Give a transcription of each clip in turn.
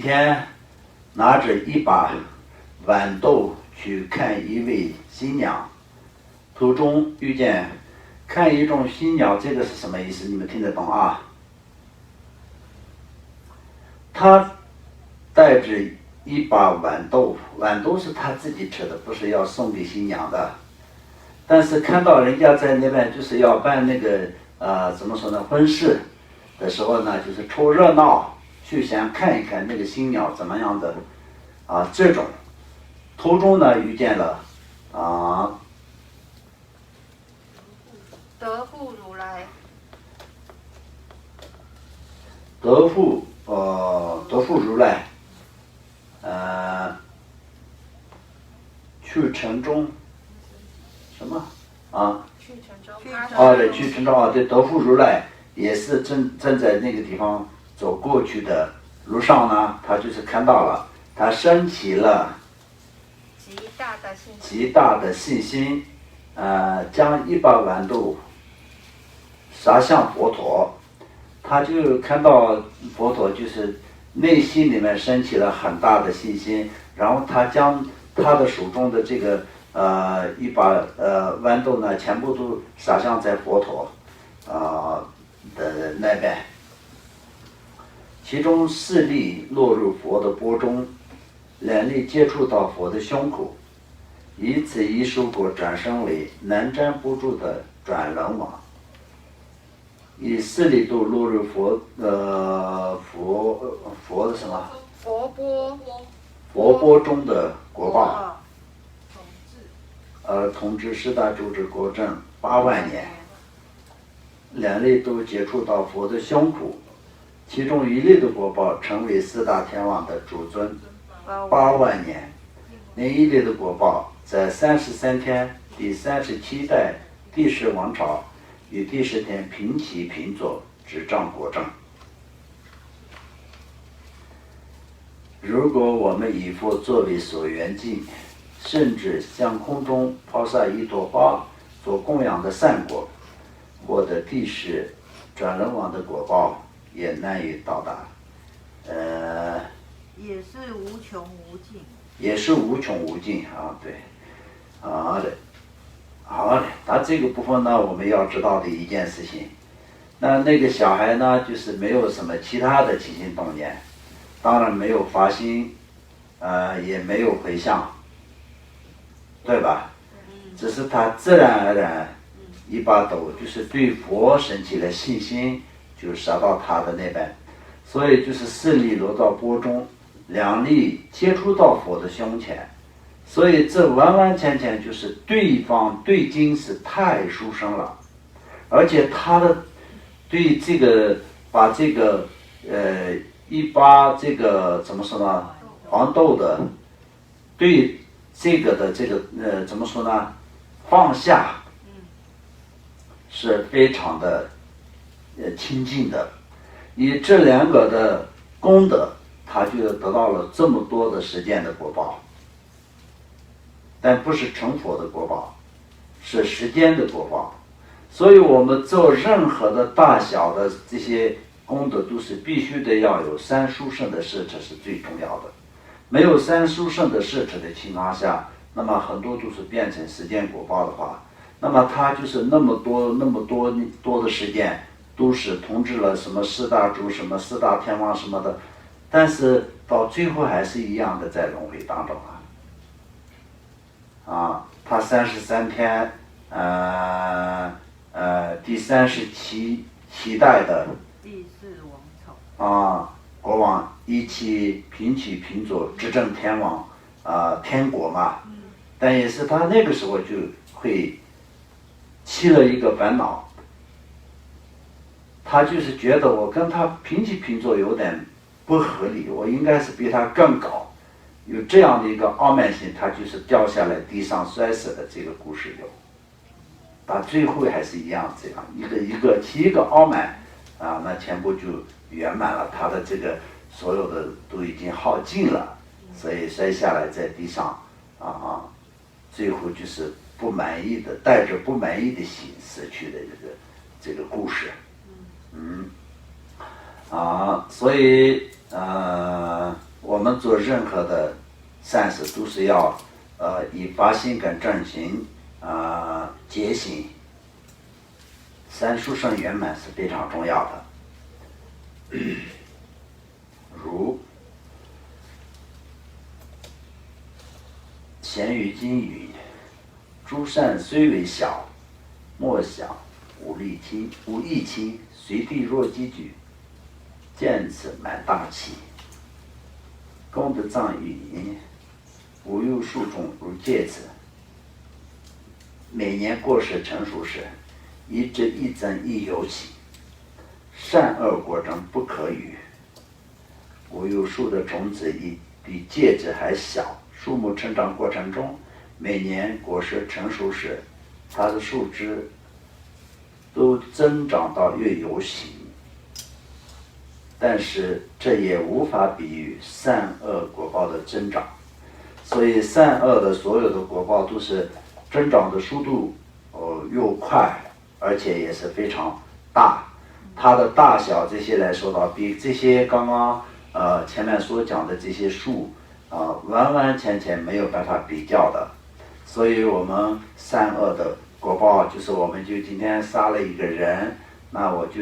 天拿着一把豌豆去看一位新娘，途中遇见看一种新鸟，这个是什么意思？你们听得懂啊？他带着一把豌豆，豌豆是他自己吃的，不是要送给新娘的。但是看到人家在那边就是要办那个怎么说呢，婚事的时候呢，就是凑热闹，去想看一看那个新鸟怎么样的这种途中呢遇见了德富如来，德富如来，去城中什么去城中，对，去城中对，德富如来也是正在那个地方走过去的路上呢，他就是看到了，他升起了极大的信心，将一把豌豆撒向佛陀，他就看到佛陀就是内心里面升起了很大的信心，然后他将他的手中的这个一把豌豆呢，全部都撒向在佛陀的那边，其中4粒落入佛的钵中，2粒接触到佛的胸口，以此一蔬果转生为难粘不住的转轮王。以4粒都落入佛的什么？佛钵中的果报，统治4大洲之国政8万年，2粒都接触到佛的胸口，其中1粒的果报成为4大天王的主尊8万年，另1粒的果报在33天第37代第10王朝与第10天平起平坐执掌国政。如果我们以佛作为所缘境，甚至向空中抛下一朵花做供养的善果，获得第10转轮王的果报也难以到达。也是无穷无尽。也是无穷无尽对，好的。那这个部分呢，我们要知道的一件事情，那个小孩呢，就是没有什么其他的起心动念，当然没有发心，也没有回向，对吧？只是他自然而然一把豆，就是对佛升起了信心，就撒到他的那边，所以就是4粒落到钵中，2粒接触到佛的胸前，所以这完完全全就是对方对经是太殊胜了，而且他的对这个把这个一把这个怎么说呢，黄豆的对这个的这个怎么说呢，放下是非常的亲近的，以这2个的功德，他就得到了这么多的实践的果报，但不是成佛的果报，是时间的果报。所以我们做任何的大小的这些功德，都是必须得要有3殊胜的事持是最重要的。没有3殊胜的事持的情况下，那么很多都是变成时间果报的话，那么他就是那么多的时间，都是统治了什么4大洲、什么4大天王什么的，但是到最后还是一样的在轮回当中他33天第37代的第4王朝国王一起平起平坐执政天王天国嘛，但也是他那个时候就会起了一个烦恼，他就是觉得我跟他平起平坐有点不合理，我应该是比他更高，有这样的一个傲慢心，他就是掉下来地上摔死的这个故事有。到最后还是一样，这样一个傲慢那全部就圆满了，他的这个所有的都已经耗尽了，所以摔下来在地上最后就是不满意的，带着不满意的心死去的这个故事。所以我们做任何的善事都是要以发心跟正行结行，三殊胜圆满是非常重要的。如咸于经云：诸善虽为小，莫想无益轻，随地若击举，见此满大器。功德藏语云：无有数种如芥子，每年过世成熟时，一枝一增一有起，善恶果中不可语。无有数的种子比芥子还小，树木成长过程中，每年果实成熟时，它的树枝都增长到越有形，但是这也无法比喻善恶果报的增长。所以善恶的所有的果报都是增长的速度又快，而且也是非常大。它的大小这些来说的话，比这些刚刚前面所讲的这些树完完全全没有办法比较的。所以我们善恶的果报，就是我们就今天杀了一个人，那我就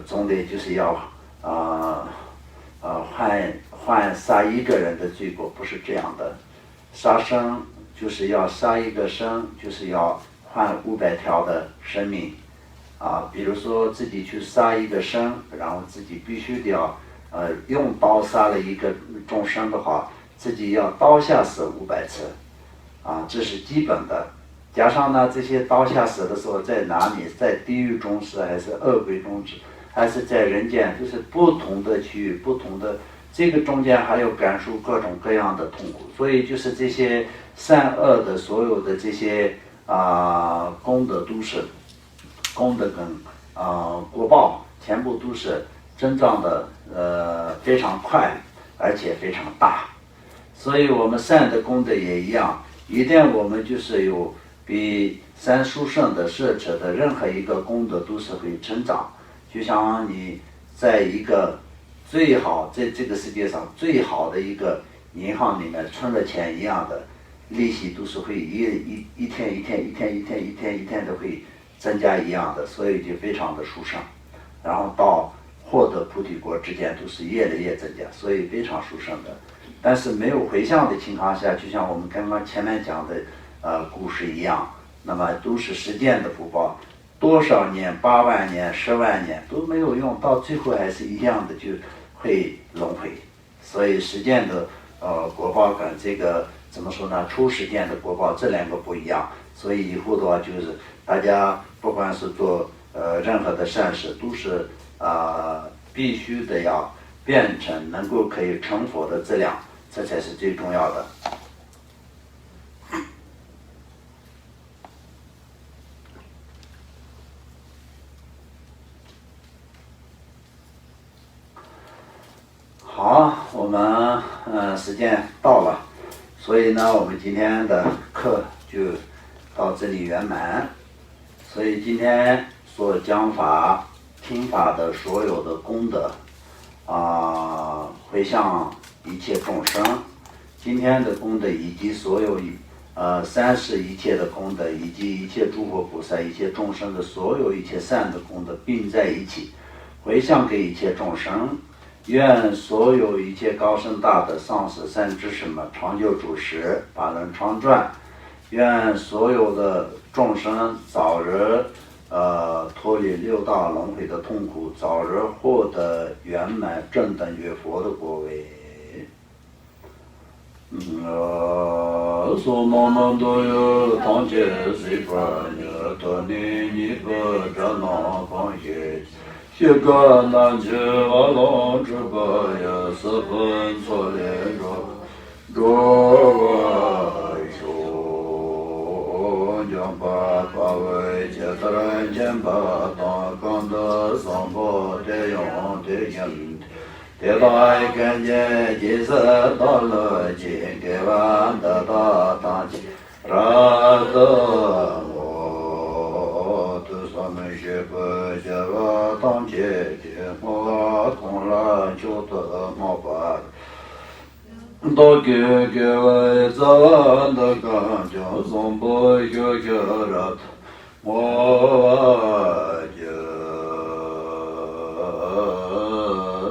总得就是要换杀一个人的罪过，不是这样的。杀生就是要杀一个生，就是要换500条的生命比如说自己去杀一个生，然后自己必须得要用刀杀了一个众生的话，自己要刀下死500次这是基本的。加上呢，这些刀下死的时候在哪里，在地狱中死还是恶鬼中死，还是在人间，就是不同的区域，不同的这个中间还有感受各种各样的痛苦。所以就是这些善恶的所有的这些功德都是功德跟果报全部都是增长的非常快，而且非常大。所以我们善的功德也一样，一旦我们就是有比三殊胜的摄持的任何一个功德都是会成长。就像你在一个最好在这个世界上最好的一个银行里面存了钱一样的，利息都是会一天的会增加一样的，所以就非常的殊胜。然后到获得菩提国之间都是越来越增加，所以非常殊胜的。但是没有回向的情况下，就像我们刚刚前面讲的故事一样，那么都是实践的福报，多少年8万年10万年都没有用，到最后还是一样的就会轮回。所以实践的果报跟这个怎么说呢，初实践的果报这两个不一样。所以以后的话就是大家不管是做任何的善事，都是必须的要变成能够可以成佛的质量，这才是最重要的。好，我们时间到了，所以呢，我们今天的课就到这里圆满。所以今天所讲法、听法的所有的功德回向一切众生。今天的功德以及所有三世一切的功德，以及一切诸佛菩萨、一切众生的所有一切善的功德并在一起，回向给一切众生。愿所有一切高僧大德、上师善知识们长久住世，法轮常转。愿所有的众生早日脱离六道轮回的痛苦，早日获得圆满正等觉佛的果位。娑摩诃多哟，当解随法尼多尼尼波扎那方耶。学个南无阿罗智波耶，四分错列若修将巴巴维切特人间巴当刚的桑波的用的因。迭代根见即色道乐尽，给完的大当机然得我的所门学不结个当解解我同了就得莫把道给为咱的感情，从不有个我就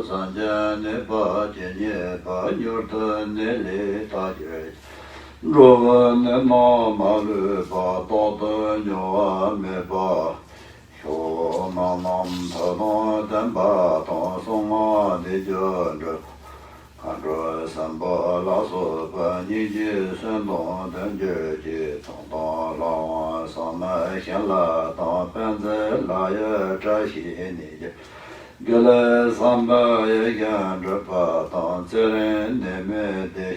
三千的八千年八牛的那里大姐。若问那马路把道的鸟啊没把，小那他那等把当送啊的家着，看着三八拉索把年纪生当等着去当当拉上门先拉当本子拉也这些你的。给了三百也跟着把当责任的没得。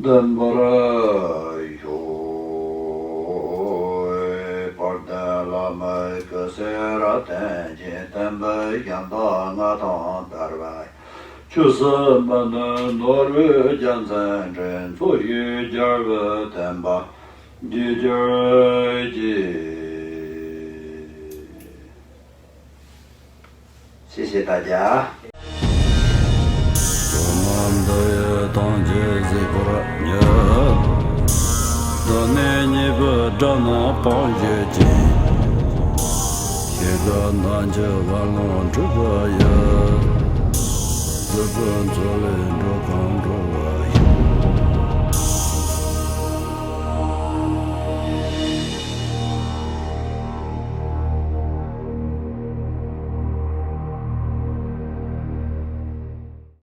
等不了哟，把的拉麦克塞拉等见等不见到我当大外，就是不能挪入江山真做一件不等吧，一件谢谢大家。当街在不热，当年你不找那帮月经，一个男就完了这个呀，日本做人着看着。